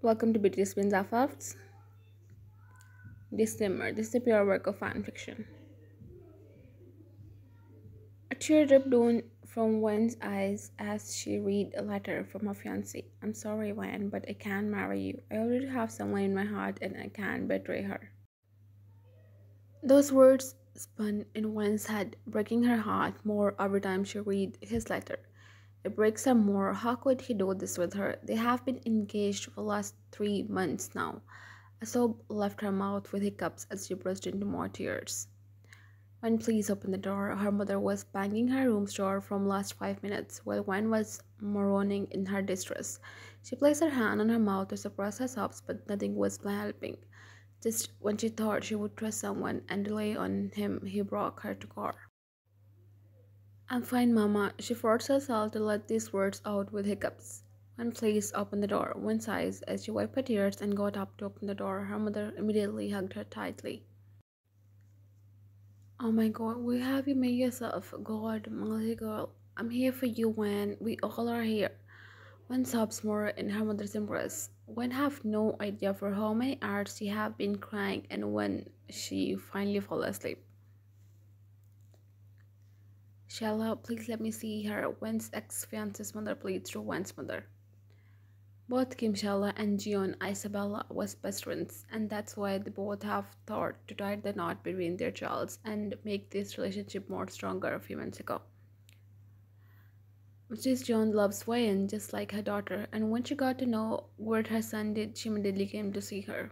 Welcome to Beauty Spins of Facts. Disclaimer: this is a pure work of fan fiction. A tear dripped down from Wen's eyes as she read a letter from her fiance. I'm sorry, Wen, but I can't marry you. I already have someone in my heart and I can't betray her. Those words spun in Wen's head, breaking her heart more every time she read his letter. It breaks her more. How could he do this with her? They have been engaged for the last 3 months now. A sob left her mouth with hiccups as she burst into more tears. When please open the door, her mother was banging her room's door from last 5 minutes, while Wen was moaning in her distress. She placed her hand on her mouth to suppress her sobs, but nothing was helping. Just when she thought she would trust someone and rely on him, he broke her to core. I'm fine, Mama. She forced herself to let these words out with hiccups. When please opened the door, Wen sighed as she wiped her tears and got up to open the door. Her mother immediately hugged her tightly. Oh my god, where have you made yourself? God, my girl. I'm here for you when we all are here. Wen sobs more in her mother's embrace. Wen have no idea for how many hours she have been crying and when she finally fell asleep. Shella, please let me see her. Wen's ex-fiance's mother pleads to Wen's mother. Both Kim Shella and Gion Isabella was best friends, and that's why they both have thought to tie the knot between their childs and make this relationship more stronger a few months ago. Mrs. John loves Wayan just like her daughter, and when she got to know what her son did, she immediately came to see her.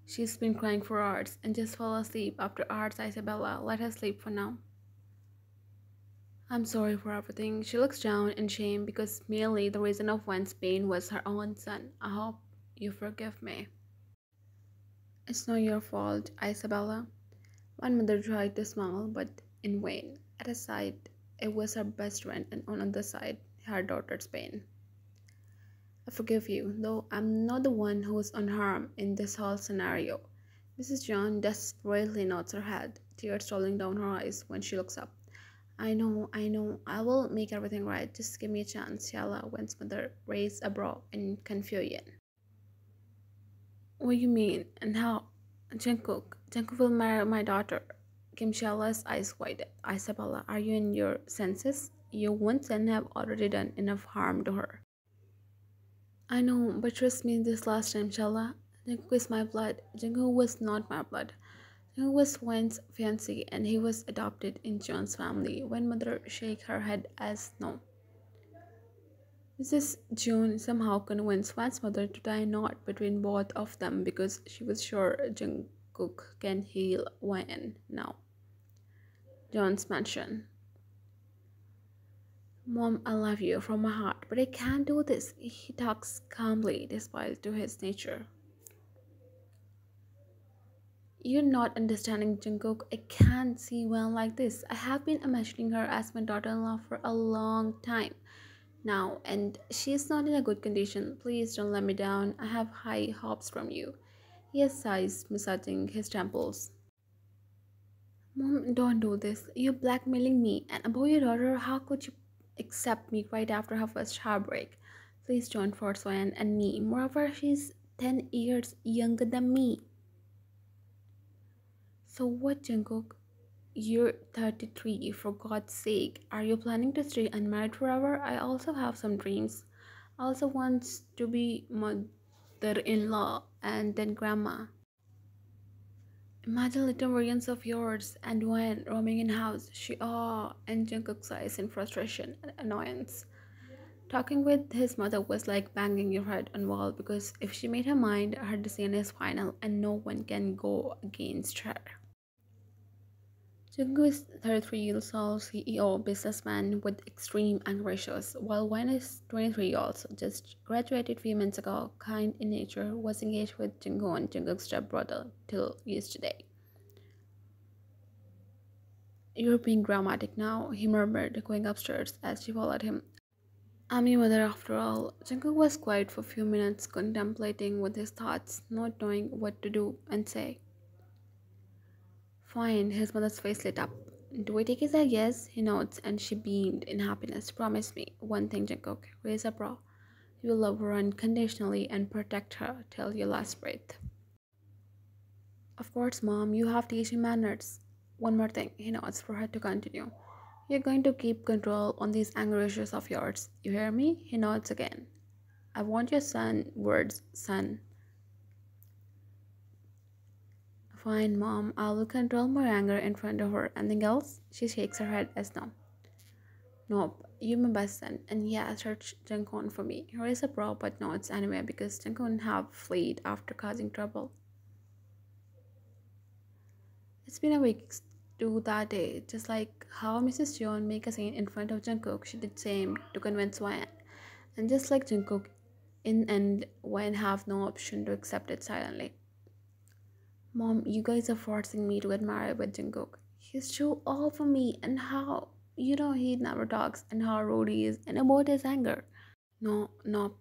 She's been crying for hours and just fell asleep after hours. Isabella, let her sleep for now. I'm sorry for everything. She looks down in shame because merely the reason of Wen's pain was her own son. I hope you forgive me. It's not your fault, Isabella. One mother tried to smile, but in vain. At her side, it was her best friend, and on the other side, her daughter's pain. I forgive you, though I'm not the one who's unharmed in this whole scenario. Mrs. John desperately nods her head, tears rolling down her eyes when she looks up. I know, I will make everything right. Just give me a chance, Yala, Wen's mother raised a brow in confusion. What do you mean? And how? Jungkook will marry my daughter. Kim Shala's eyes widened. Isabella, are you in your senses? You once and have already done enough harm to her. I know, but trust me this last time, Shala. Jungkook is my blood. Jungkook was not my blood. Jungkook was Wen's fiance and he was adopted in John's family. When mother shook her head as no. Mrs. June somehow convinced Wen's mother to tie a knot between both of them because she was sure Jungkook can heal Wen now. John's mansion. Mom, I love you from my heart, but I can't do this. He talks calmly despite to his nature. You're not understanding, Jungkook. I can't see Wen like this. I have been imagining her as my daughter-in-law for a long time now, and she's not in a good condition. Please don't let me down. I have high hopes from you. He sighs, massaging his temples. Mom, don't do this. You're blackmailing me, and about your daughter, how could you accept me right after her first heartbreak? Please don't force Wen and me. Moreover, she's 10 years younger than me. So what, Jungkook? You're 33, for God's sake. Are you planning to stay unmarried forever? I also have some dreams. I also want to be mother-in-law and then grandma. Imagine little versions of yours and when roaming in house. And Jungkook sighs in frustration and annoyance. Talking with his mother was like banging your head on wall because if she made her mind, her decision is final and no one can go against her. Jungkook is 33 years old CEO businessman with extreme ambitions, while Wen is 23 years old, just graduated few months ago, kind in nature, was engaged with Jungkook and Jungkook's stepbrother till yesterday. You're being dramatic now, he murmured, going upstairs as she followed him. I'm your mother after all. Jungkook was quiet for a few minutes, contemplating with his thoughts, not knowing what to do and say. Fine, his mother's face lit up. Do we take it as yes? He nods, and she beamed in happiness. Promise me one thing, Jungkook. Raise a brow. You will love her unconditionally and protect her till your last breath. Of course, Mom, you have to teach him manners. One more thing, he nods for her to continue. You're going to keep control on these anger issues of yours. You hear me? He nods again. I want your son words, son. Fine, Mom. I will control my anger in front of her. Anything else? She shakes her head as no. Nope. You're my best son. And yeah, search Jungkook for me. Here is a bro, but nods anyway because Jungkook have fled after causing trouble. It's been a week to that day, just like how Mrs. John make a scene in front of Jungkook, she did same to convince Wyan. And just like Jungkook, in end, Wyan have no option to accept it silently. Mom, you guys are forcing me to get married with Jungkook. He's too all for me, and how he never talks, and how rude he is, and about his anger. No, no,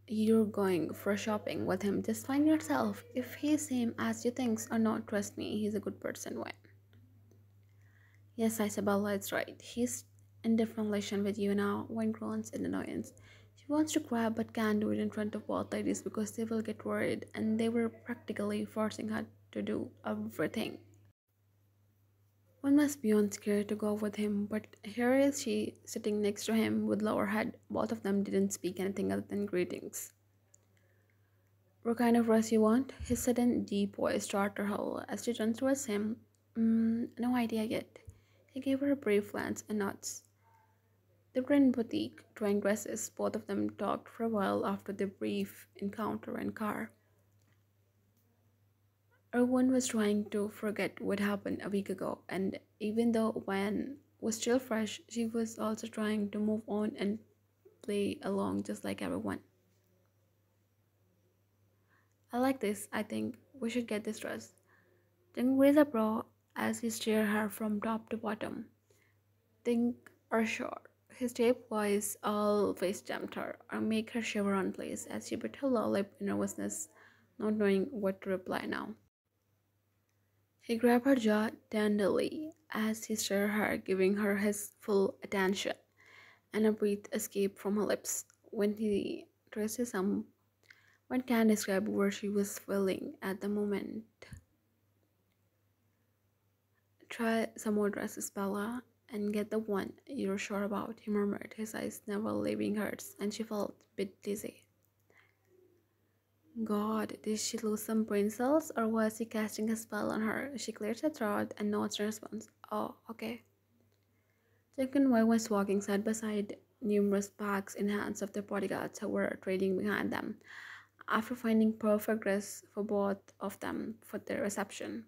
you're going for shopping with him. Just find yourself. If he's same as you thinks or not, trust me, he's a good person. Why? Yes, Isabella is right. He's in different relation with you now. When groans in annoyance. She wants to cry but can't do it in front of both ladies because they will get worried, and they were practically forcing her to do everything. One must be on scared to go with him, but here is she sitting next to him with lower head. Both of them didn't speak anything other than greetings. What kind of dress you want? His sudden deep voice startled her as she turned towards him. No idea yet. He gave her a brief glance and nods. They were in boutique, trying dresses. Both of them talked for a while after the brief encounter in car. Everyone was trying to forget what happened a week ago, and even though Wan was still fresh, she was also trying to move on and play along just like everyone. I like this. I think we should get this dress. Then raise a brow as he stared her from top to bottom. Think or sure. His deep voice always tempted her or make her shiver on place as she bit her lower lip in nervousness, not knowing what to reply now. He grabbed her jaw tenderly as he stirred her, giving her his full attention, and a breath escaped from her lips. When he traced his arm, one can't describe what she was feeling at the moment. Try some more dresses, Bella, and get the one you're sure about, he murmured, his eyes never leaving hers, and she felt a bit dizzy. God, did she lose some brain cells, or was he casting a spell on her? She cleared her throat and nods in response. Oh, okay. Jack and Wei was walking side by side, numerous bags in hands of their bodyguards who were trailing behind them, after finding perfect dress for both of them for their reception.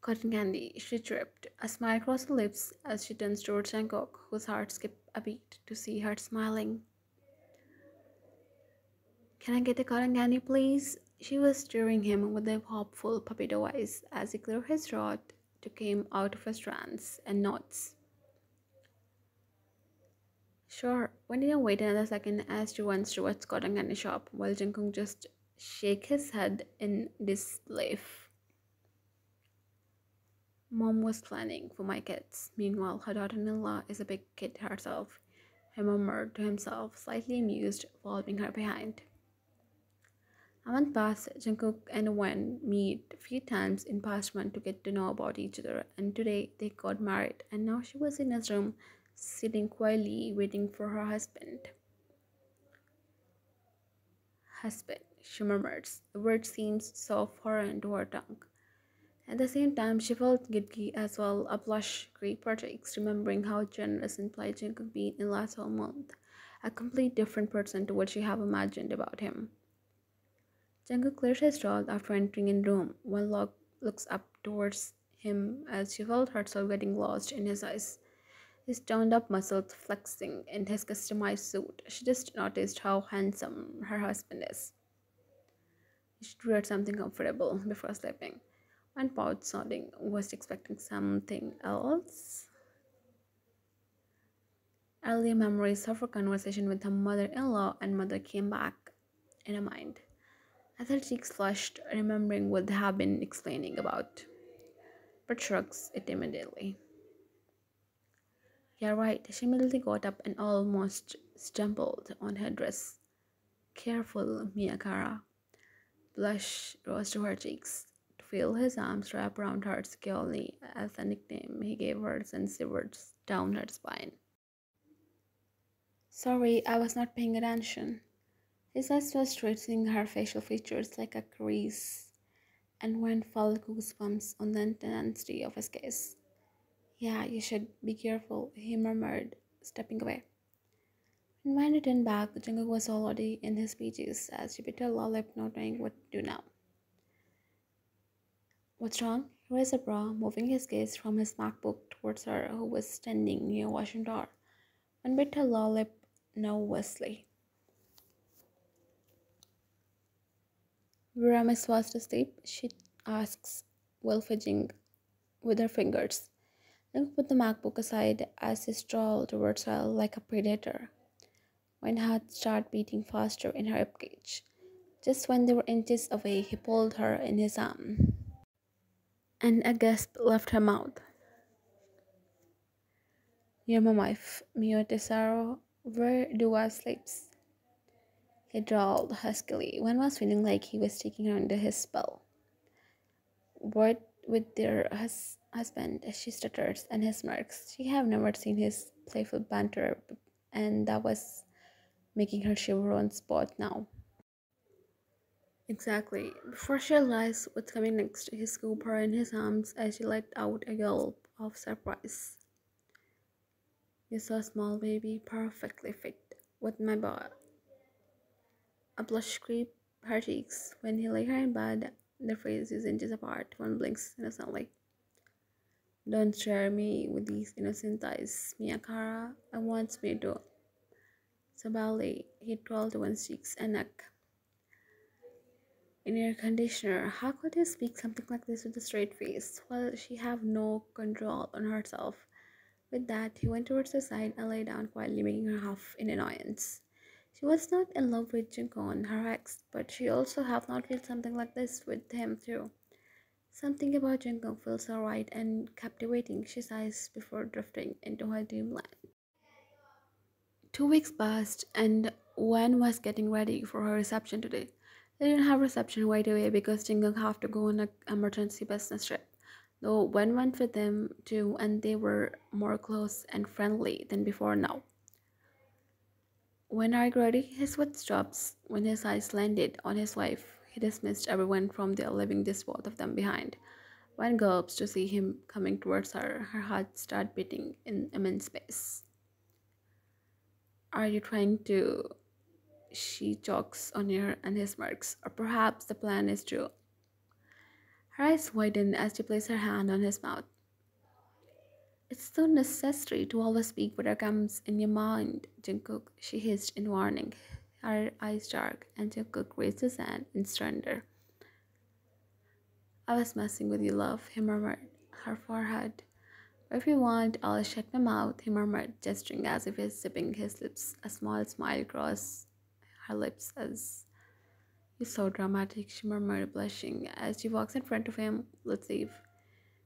Cotton candy, she tripped. A smile crossed her lips as she turned towards Jungkook, whose heart skipped a beat to see her smiling. Can I get a cotton candy, please? She was staring him with a hopeful puppy eyes as he cleared his throat to came out of his trance and nods. Sure, when didn't wait another second as she runs towards cotton candy shop while Jungkook just shake his head in disbelief. Mom was planning for my kids. Meanwhile, her daughter-in-law is a big kid herself, he murmured to himself, slightly amused, following her behind. A month passed. Jungkook and Wen meet a few times in past month to get to know about each other, and today they got married, and now she was in his room, sitting quietly, waiting for her husband. Husband, she murmurs. The word seems so foreign to her tongue. At the same time, she felt guilty as well. A blush creeped her cheeks, remembering how generous and polite Jungkook been in the last whole month. A complete different person to what she had imagined about him. Jungkook clears his throat after entering in room. One looks up towards him as she felt herself getting lost in his eyes. His toned up muscles flexing in his customized suit. She just noticed how handsome her husband is. She should wear something comfortable before sleeping. One pouch sounding was expecting something else. Earlier memories of her conversation with her mother-in-law and mother came back in her mind. As her cheeks flushed, remembering what they had been explaining about, but shrugs it immediately. Yeah, right. She immediately got up and almost stumbled on her dress. Careful, Miyakara. Blush rose to her cheeks. To feel his arms wrap around her securely as a nickname he gave her sent shivers down her spine. Sorry, I was not paying attention. His eyes were straightening her facial features like a crease, and one felt goosebumps on the intensity of his gaze. Yeah, you should be careful, he murmured, stepping away. And when he turned back, Jungkook was already in his PJs as she bit her lip, not knowing what to do now. What's wrong? He raised a brow, moving his gaze from his MacBook towards her, who was standing near washing door, and bit her lip nervously. Where am I supposed to sleep? She asks, while fidgeting with her fingers. Then put the MacBook aside as he strolled towards her like a predator. When heart started beating faster in her ribcage. Just when they were inches away, he pulled her in his arm, and a gasp left her mouth. You're my wife, mio tesoro. Where do I sleep? He drawled huskily. One was feeling like he was taking her under his spell. What with their husband, she stutters, and his smirks. She had never seen his playful banter, and that was making her shiver on spot now. Exactly. Before she realized what's coming next, he scooped her in his arms as she let out a yelp of surprise. You're so small, baby, perfectly fit with my boy. A blush creeped her cheeks when he laid her in bed. Their faces inches apart. One blinks innocently. Don't stare me with these innocent eyes, Miyakara. I want me to. Sabali, he twirled one's cheeks and neck. In air conditioner, how could he speak something like this with a straight face? Well, she have no control on herself. With that, he went towards her side and lay down quietly, making her huff in annoyance. She was not in love with Jungkook, her ex, but she also have not felt something like this with him too. Something about Jungkook feels so right and captivating, she sighs before drifting into her dreamland. 2 weeks passed, and Wen was getting ready for her reception today. They didn't have reception right away because Jungkook have to go on an emergency business trip. Though Wen went with them too, and they were more close and friendly than before now. When I ready, his foot stops. When his eyes landed on his wife, he dismissed everyone from there, leaving just both of them behind. One gulps to see him coming towards her. Her heart started beating in immense space. Are you trying to? She chokes on her and his smirks. Or perhaps the plan is true. Her eyes widen as she places her hand on his mouth. It's so necessary to always speak whatever comes in your mind, Jungkook, she hissed in warning. Her eyes dark, and Jungkook raised his hand in surrender. I was messing with you, love, he murmured. Her forehead. If you want, I'll shut my mouth, he murmured, gesturing as if he's sipping his lips. A small smile crossed her lips as you're so dramatic, she murmured, blushing as she walks in front of him. Let's leave.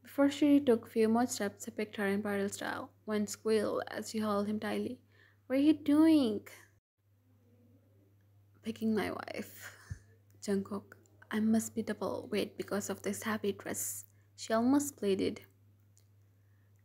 Before she took a few more steps, he picked her in bridal style. One squealed as she held him tightly. What are you doing? Picking my wife. Jungkook. I must be double weight because of this happy dress. She almost pleaded.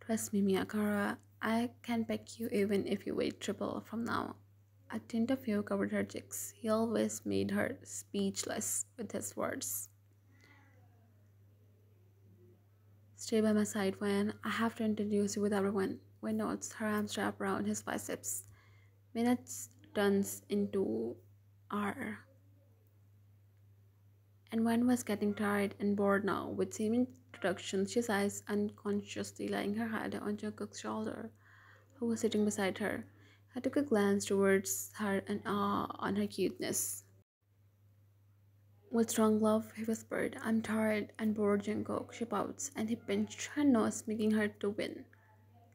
Trust me, Miyakara. I can pick you even if you weigh triple from now. A tint of fear covered her cheeks. He always made her speechless with his words. Stay by my side when I have to introduce you with everyone. When notes her arms wrap around his biceps. Minutes turns into hour. And Wen was getting tired and bored now. With seeming introductions, she sighs unconsciously, laying her head on Jungkook's shoulder, who was sitting beside her. I took a glance towards her and awe on her cuteness. What's wrong, love? He whispered. I'm tired and bored, Jungkook, she pouts, and he pinched her nose, making her to win.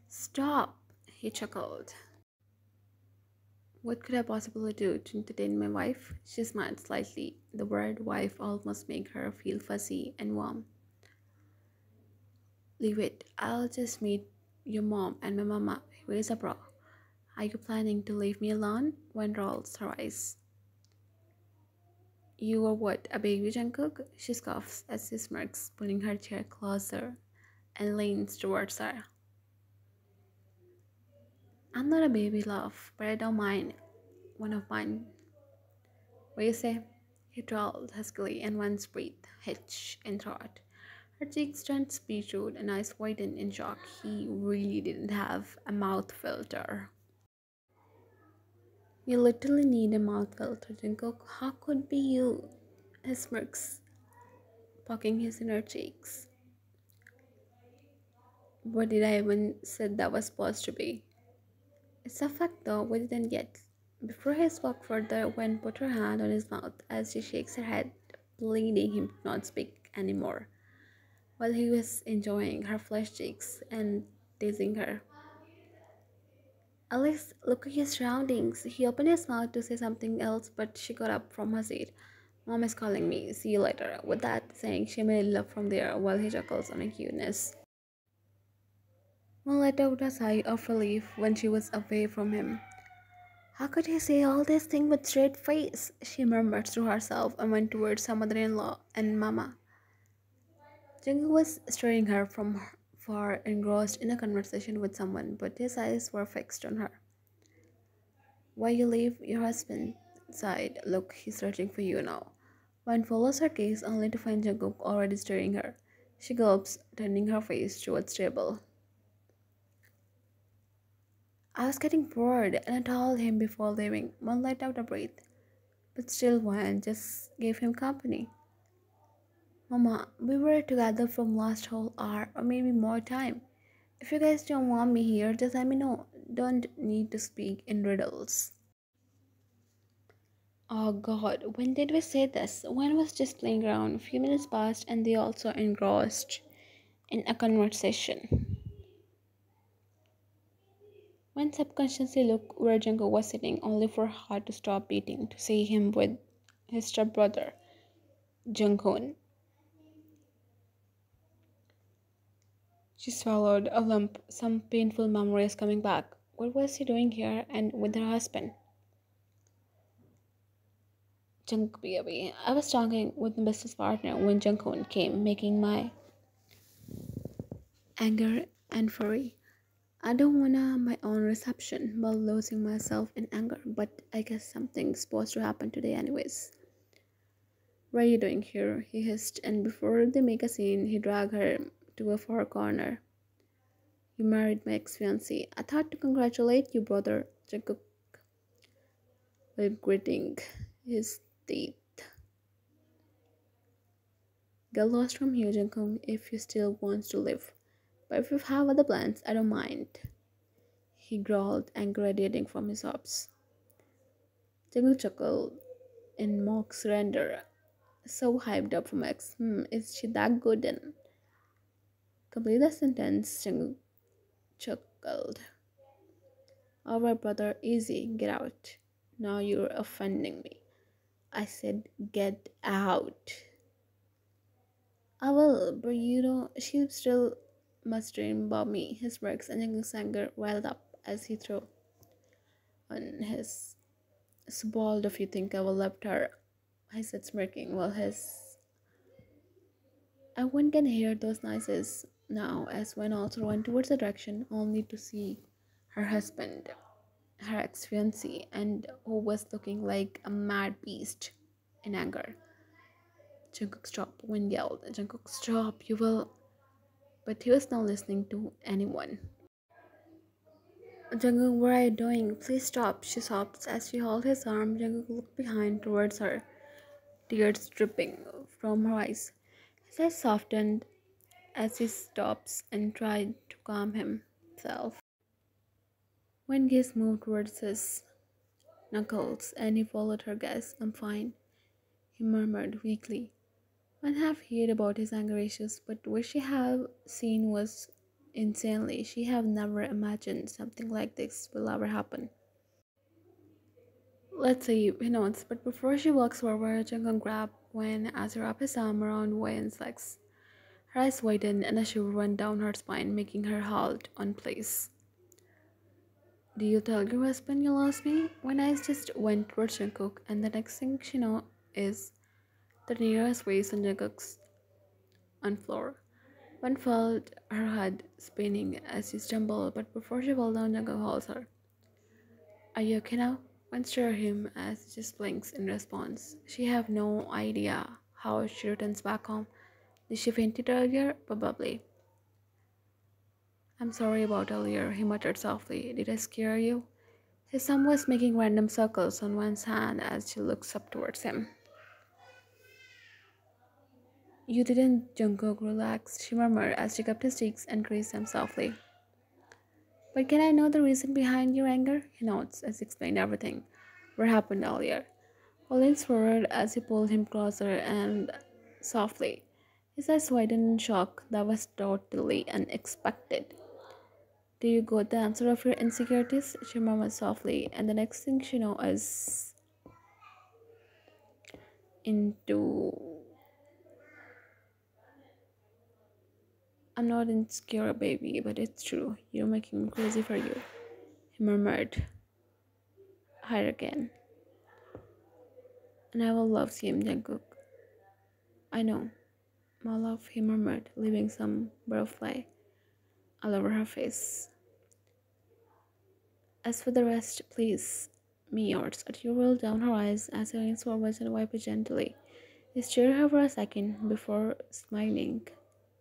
Stop, he chuckled. What could I possibly do to entertain my wife? She smiled slightly. The word wife almost made her feel fuzzy and warm. Leave it. I'll just meet your mom and my mama. He raised a brow. Are you planning to leave me alone? Wen rolls her eyes. You are what, a baby, Jungkook? She scoffs as he smirks, pulling her chair closer and leans towards her. I'm not a baby, love, but I don't mind one of mine. What do you say? He drawled huskily, and Wen's breath hitched in throat. Her cheeks turned speech-rude and eyes widened in shock. He really didn't have a mouth filter. You literally need a mouth filter, Jungkook. How could be you? He smirks, poking his inner cheeks. What did I even said that was supposed to be? It's a fact though, we didn't get. Before he spoke further, Wen put her hand on his mouth as she shakes her head, pleading him to not speak anymore, while he was enjoying her flushed cheeks and teasing her. Alex, look at your surroundings. He opened his mouth to say something else, but she got up from her seat. Mom is calling me. See you later. With that saying, she made love from there while he chuckles on her cuteness. Mom let out a sigh of relief when she was away from him. How could he say all these things with straight face? She murmured to herself and went towards her mother-in-law and Mama. Jungkook was staring her from far, engrossed in a conversation with someone, but his eyes were fixed on her. Why you leave your husband? Sighed. Look, he's searching for you now. Wan follows her gaze only to find Jungkook already staring her. She gulps, turning her face towards the table. I was getting bored, and I told him before leaving. One let out a breath, but still Wan just gave him company. Mama, we were together from last whole hour, or maybe more time. If you guys don't want me here, just let me know. Don't need to speak in riddles. Oh god, when did we say this? When was just playing around? A few minutes passed and they also engrossed in a conversation. When subconsciously looked where Jungkook was sitting, only for her heart to stop beating to see him with his stepbrother, Jungkook. She swallowed a lump, some painful memories coming back. What was he doing here and with her husband? Jungkook, baby. I was talking with my business partner when Jungkook came, making my anger and fury. I don't wanna my own reception while losing myself in anger, but I guess something's supposed to happen today anyways. What are you doing here? He hissed, and before they make a scene, he dragged her to a far corner. You married my ex-fiance. I thought to congratulate you, brother, Jungkook, while gritting his teeth. Get lost from here, Jungkook, if you still want to live. But if you have other plans, I don't mind. He growled, anger radiating from his lips. Jungkook chuckled in mock surrender. So hyped up from X. Is she that good then? Complete the sentence, Jungkook chuckled. Alright, brother, easy, get out. Now you're offending me. I said, get out. I will, but you know, she's still mustering about me. His works and Jungkook's anger riled up as he threw on his bald if you think I will left her. I said, smirking, while his I one can hear those noises now as Wen also went towards the direction only to see her husband, her ex-fiancé, and who was looking like a mad beast in anger. Jungkook, stop, Wen yelled. Jungkook, stop, you will. But he was not listening to anyone. Jungkook, what are you doing? Please stop, she sobbed as she held his arm. Jungkook looked behind towards her, tears dripping from her eyes. His eyes softened as he stops and tried to calm himself. When gaze moved towards his knuckles and he followed her gaze, I'm fine, he murmured weakly. One half heard about his anger issues, but what she had seen was insanely. She had never imagined something like this will ever happen. Let's see, he nods, but before she walks forward, Jungkook grabbed Wen as he wrapped his arm around Wen's legs. Her eyes widened and a shiver went down her spine, making her halt on place. Do you tell your husband you lost me? When I just went towards Jungkook, and the next thing she know is the nearest waist on Jungkook's on floor. One felt her head spinning as she stumbled, but before she fell down, Jungkook holds her. Are you okay now? One stare him as he just blinks in response. She have no idea how she returns back home. Did she fainted earlier? Probably. I'm sorry about earlier, he muttered softly. Did I scare you? His thumb was making random circles on one's hand as she looks up towards him. You didn't, Jungkook relaxed, she murmured as she cupped his cheeks and caressed them softly. But can I know the reason behind your anger? He nods as he explained everything. What happened earlier? He leans forward as he pulled him closer and softly. His eyes widened in shock that was totally unexpected. Do you got the answer of your insecurities? She murmured softly, and the next thing she know is into I'm not insecure, baby, but it's true. You're making me crazy for you. He murmured, higher again. And I will love him, Jungkook. I know, my love, he murmured, leaving some butterfly all over her face. As for the rest, please, me yours. Atio rolled down her eyes as he leans forwards and wiped it gently. He stared at her for a second before smiling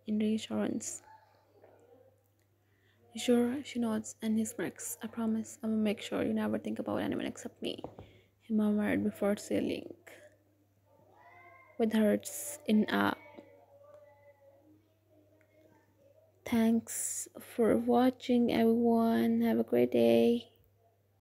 in reassurance. You sure? She nods and he smirks. I promise I will make sure you never think about anyone except me, he murmured before sealing with hers in a thanks for watching everyone. Have a great day.